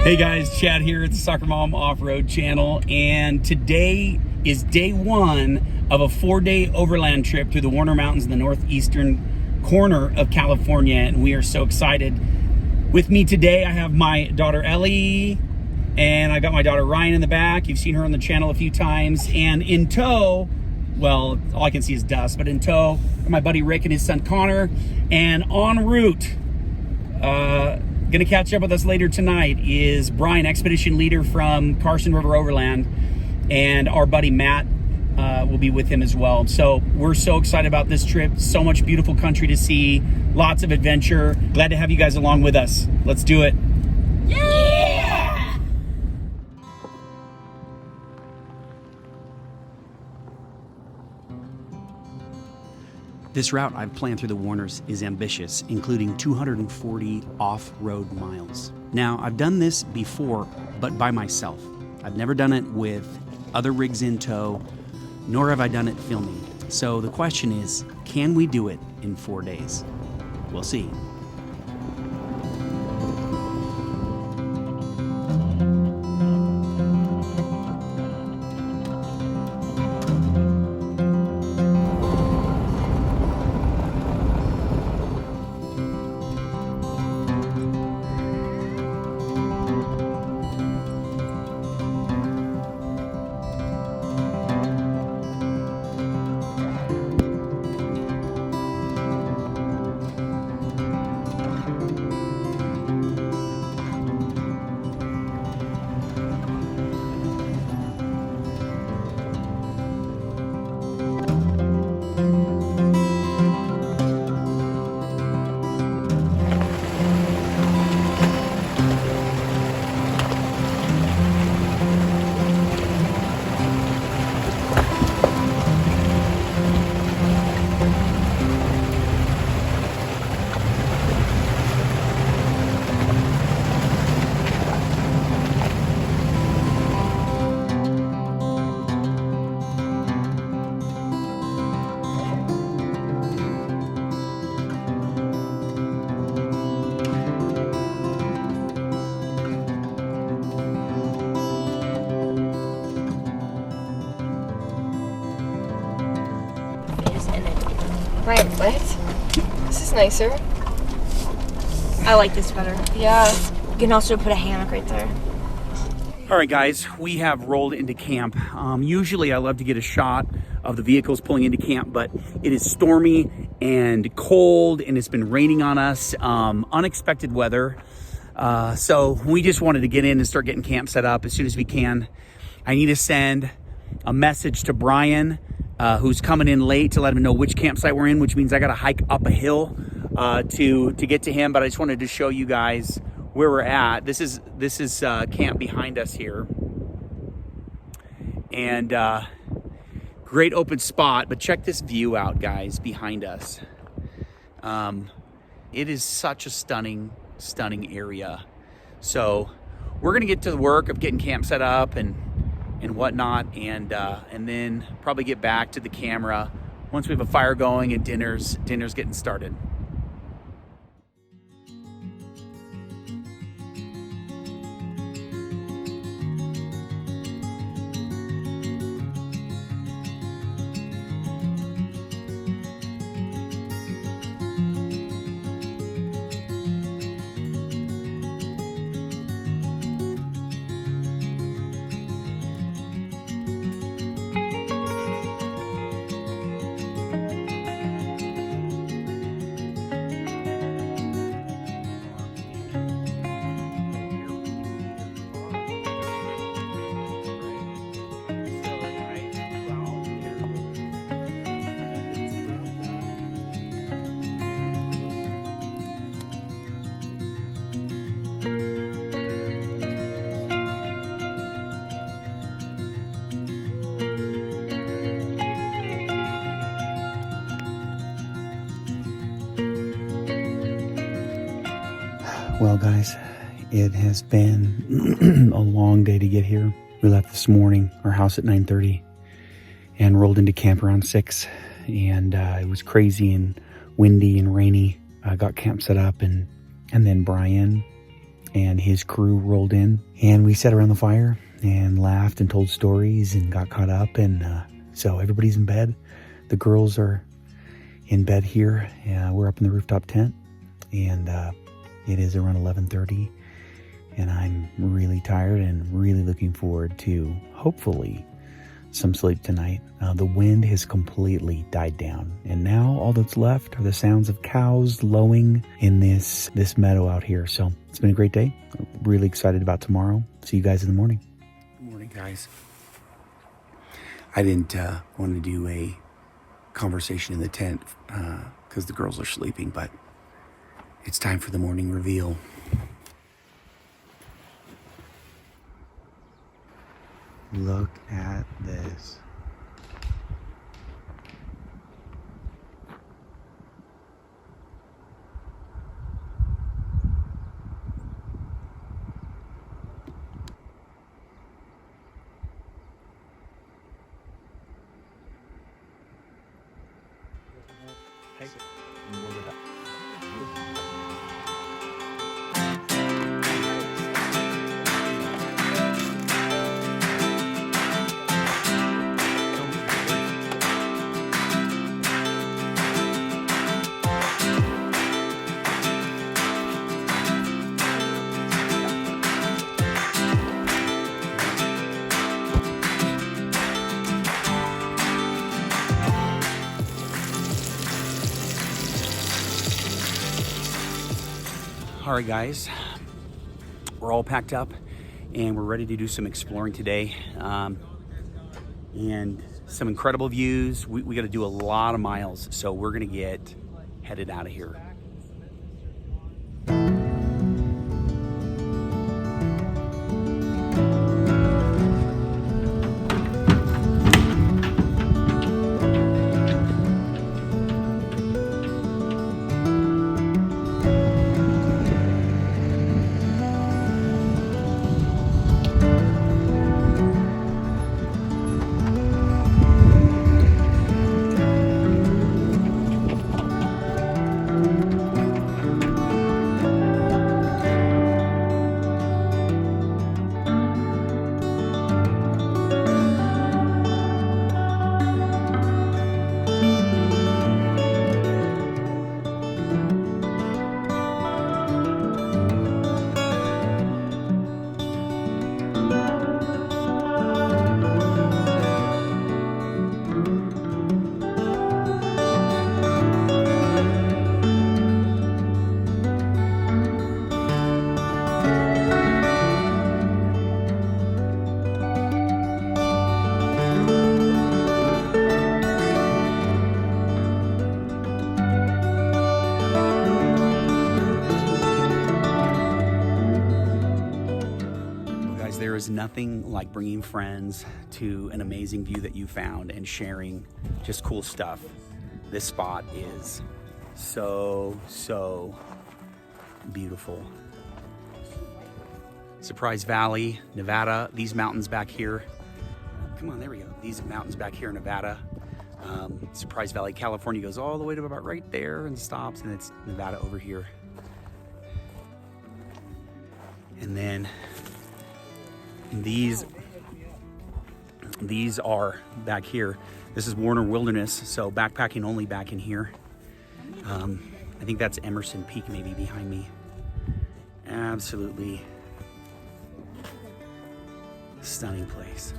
Hey guys, Chad here at the Soccer Mom Off-Road channel, and today is day one of a 4-day overland trip through the Warner Mountains in the northeastern corner of California, and we are so excited. With me today, I have my daughter Ellie, and I got my daughter Ryan in the back. You've seen her on the channel a few times, and in tow, well, all I can see is dust, but in tow are my buddy Rick and his son Connor, and en route, gonna catch up with us later tonight is Brian, expedition leader from Carson River Overland, and our buddy Matt will be with him as well. So we're so excited about this trip. So much beautiful country to see, lots of adventure. Glad to have you guys along with us. Let's do it. Yeah! This route I've planned through the Warners is ambitious, including 240 off-road miles. Now, I've done this before, but by myself. I've never done it with other rigs in tow, nor have I done it filming. So the question is, can we do it in 4 days? We'll see. Right, what? This is nicer. I like this better. Yeah. You can also put a hammock right there. All right, guys, we have rolled into camp. Usually I love to get a shot of the vehicles pulling into camp, but it is stormy and cold, and it's been raining on us, unexpected weather. So we just wanted to get in and start getting camp set up as soon as we can. I need to send a message to Brian, who's coming in late, to let him know which campsite we're in, which means I got to hike up a hill to get to him. But I just wanted to show you guys where we're at. This is camp behind us here, and great open spot. But check this view out, guys, behind us. It is such a stunning area. So we're gonna get to the work of getting camp set up and whatnot, and then probably get back to the camera once we have a fire going and dinner's getting started. Well, guys, it has been a long day to get here. We left this morning, our house at 9:30, and rolled into camp around 6. And it was crazy and windy and rainy. I got camp set up, and then Brian and his crew rolled in, and we sat around the fire and laughed and told stories and got caught up. And so everybody's in bed. The girls are in bed here. We're up in the rooftop tent, and it is around 11:30, and I'm really tired and really looking forward to hopefully some sleep tonight. The wind has completely died down, and now all that's left are the sounds of cows lowing in this meadow out here. So it's been a great day. I'm really excited about tomorrow. See you guys in the morning. Good morning, guys. I didn't want to do a conversation in the tent because the girls are sleeping, but it's time for the morning reveal. Look at this. All right, guys, we're all packed up and we're ready to do some exploring today, and some incredible views. We got to do a lot of miles, so we're gonna get headed out of here. There is nothing like bringing friends to an amazing view that you found and sharing just cool stuff. This spot is so beautiful. Surprise Valley, Nevada, these mountains back here. Come on, there we go. These mountains back here in Nevada. Surprise Valley, California goes all the way to about right there and stops, and it's Nevada over here. And then these are back here. This is Warner Wilderness, so backpacking only back in here. I think that's Emerson Peak maybe behind me. Absolutely stunning place.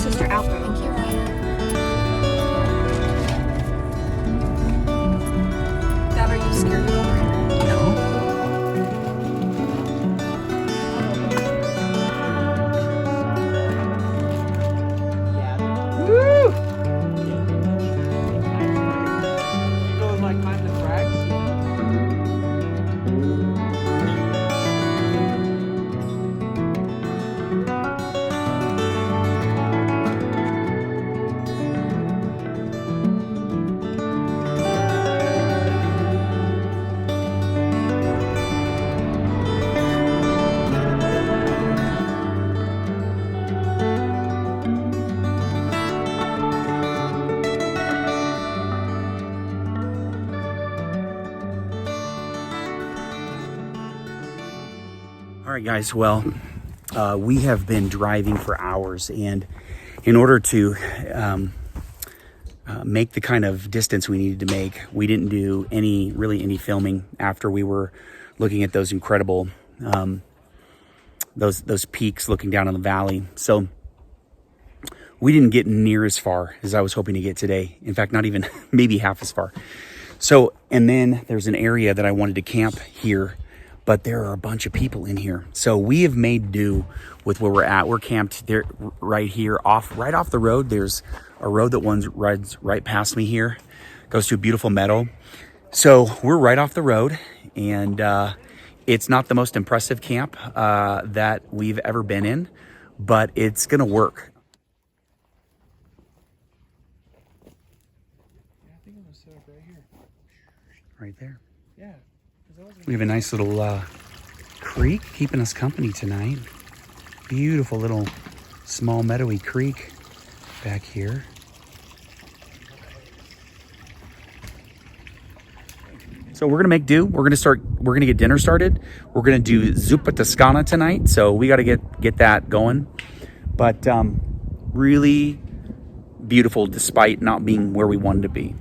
sister alpine. Thank you. Dad, are you scared to go over here? No. All right, guys. Well, we have been driving for hours, and in order to make the kind of distance we needed to make, we didn't do any filming after we were looking at those incredible those peaks looking down on the valley. So we didn't get near as far as I was hoping to get today. In fact, not even maybe half as far. So, and then there's an area that I wanted to camp here, but there are a bunch of people in here. So we have made do with where we're at. We're camped there right here right off the road. There's a road that rides right past me here, goes to a beautiful meadow. So we're right off the road, and it's not the most impressive camp that we've ever been in, but it's gonna work. I think I'm gonna set up right here. Right there. Yeah. We have a nice little creek keeping us company tonight. Beautiful little small meadowy creek back here. So we're gonna make do. We're gonna get dinner started. We're gonna do zuppa toscana tonight. So we gotta get that going. But really beautiful despite not being where we wanted to be.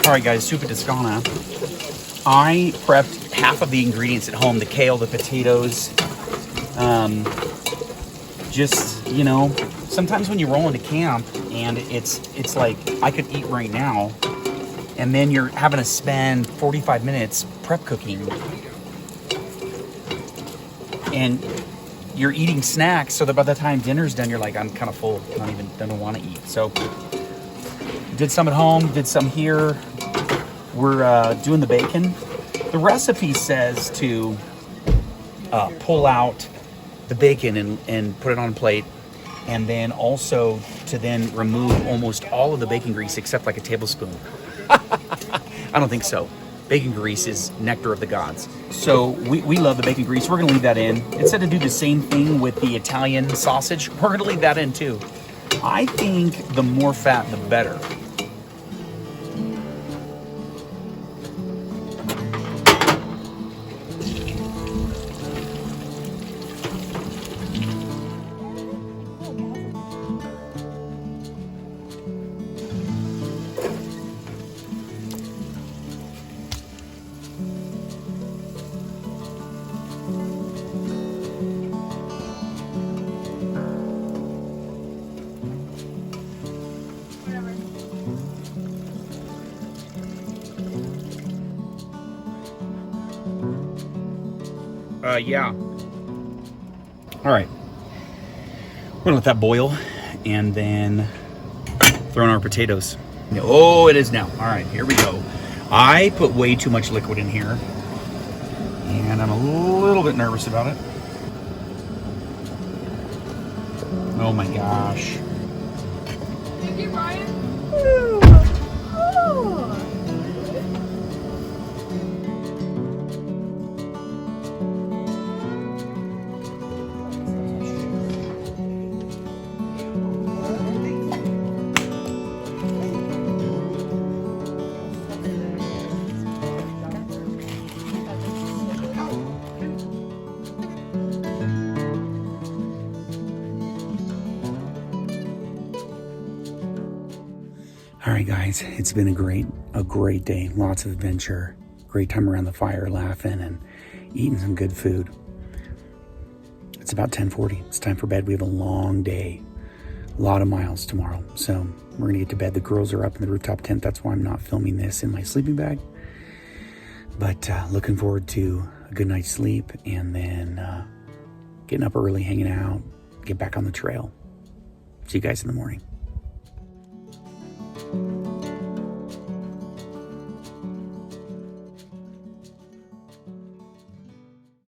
All right, guys, zuppa toscana. I prepped half of the ingredients at home: the kale, the potatoes. Just, you know, sometimes when you roll into camp and it's like I could eat right now, and then you're having to spend 45 minutes prep cooking, and you're eating snacks, so that by the time dinner's done, you're like, I'm kind of full. Don't want to eat. So did some at home, did some here. We're doing the bacon. The recipe says to pull out the bacon and put it on a plate, and then also to then remove almost all of the bacon grease except like a tablespoon. I don't think so. Bacon grease is nectar of the gods. So we love the bacon grease. We're gonna leave that in. It said to do the same thing with the Italian sausage. We're gonna leave that in too. I think the more fat, the better. Yeah. All right. We're gonna let that boil and then throw in our potatoes. Oh, it is now. All right, here we go. I put way too much liquid in here and I'm a little bit nervous about it. Oh my gosh. Thank you, Ryan. All right, guys, it's been a great day. Lots of adventure, great time around the fire, laughing and eating some good food. It's about 10:40. It's time for bed. We have a long day, a lot of miles tomorrow. So we're gonna get to bed. The girls are up in the rooftop tent. That's why I'm not filming this in my sleeping bag. But looking forward to a good night's sleep and then getting up early, hanging out, get back on the trail. See you guys in the morning.